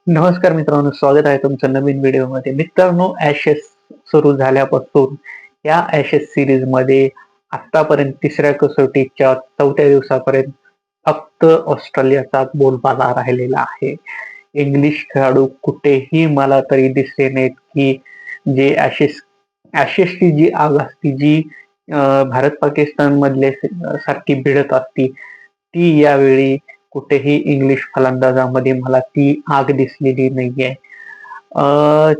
नमस्कार मित्रांनो, स्वागत आहे तुमचं नवीन व्हिडिओमध्ये. मित्रांनो, ॲशेस सुरू झाल्यापासून या ॲशेस सीरीजमध्ये आत्तापर्यंत तिसऱ्या कसोटीच्या 4थ्या दिवसापर्यंत फक्त ऑस्ट्रेलियाचाच बोलबाला राहिलेला आहे. इंग्लिश खेळाडू कुठेही मला तरी दिसले नाहीत, की जे ॲशेसची जी आग असते, जी भारत-पाकिस्तानमधले सारखी भिडत असती, ती यावेळी कुठेही इंग्लिश फलंदाजामध्ये मला ती आग दिसलेली नाहीये. अ,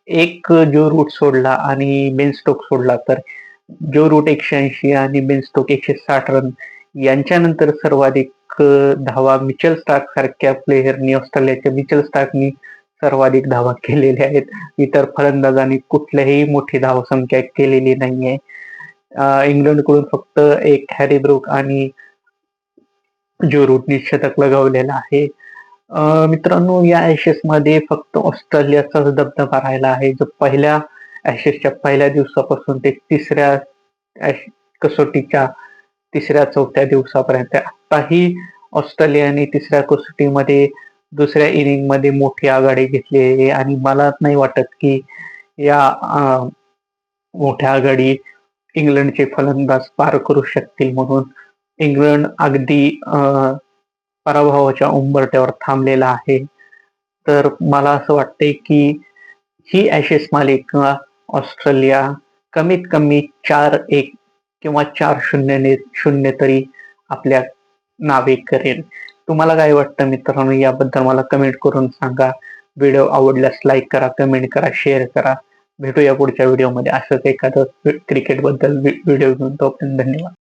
एक जो रूट सोडला आणि बेन स्टोक्स सोडला, तर जो रूट 180 आणि बेन स्टोक 160 रन यांच्यानंतर सर्वाधिक धावा मिचेल स्टार्क सारख्या प्लेयरनी ऑस्ट्रेलियाच्या मिचेल स्टार्कनी सर्वाधिक धावा केलेल्या आहेत. इतर फलंदाजांनी कुठल्याही मोठी धावसंख्या केलेली नाहीये. इंग्लंडकडून फक्त एक हॅरी ब्रूक आणि जो रूटनी शतक लगावलेलं आहे. मित्रांनो, या ॲशेसमध्ये फक्त ऑस्ट्रेलियाचाच दबदबा राहिला आहे. जो पहिल्या ॲशेसच्या पहिल्या दिवसापासून ते तिसऱ्या ॲश कसोटीच्या 3ऱ्या-4थ्या दिवसापर्यंत आत्ताही ऑस्ट्रेलियाने तिसऱ्या कसोटीमध्ये दुसऱ्या इनिंगमध्ये मोठी आघाडी घेतली आहे आणि मला नाही वाटत की या मोठ्या आघाडी इंग्लंडचे फलंदाज पार करू शकतील म्हणून. इंग्लंड अगदी पराभवाच्या उंबरठ्यावर थांबलेला आहे. तर मला असं वाटतंय की ही ॲशेस मालिका ऑस्ट्रेलिया कमीत कमी 4-1 किंवा 4-0 ने 0 तरी आपल्या नावे करेल. तुम्हाला काय वाटतं मित्रांनो, याबद्दल मला कमेंट करून सांगा. व्हिडिओ आवडल्यास लाईक करा, कमेंट करा, शेअर करा. भेटूया पुढच्या व्हिडिओमध्ये असंच एखादं क्रिकेटबद्दल व्हिडिओ घेऊन. तोपर्यंत धन्यवाद.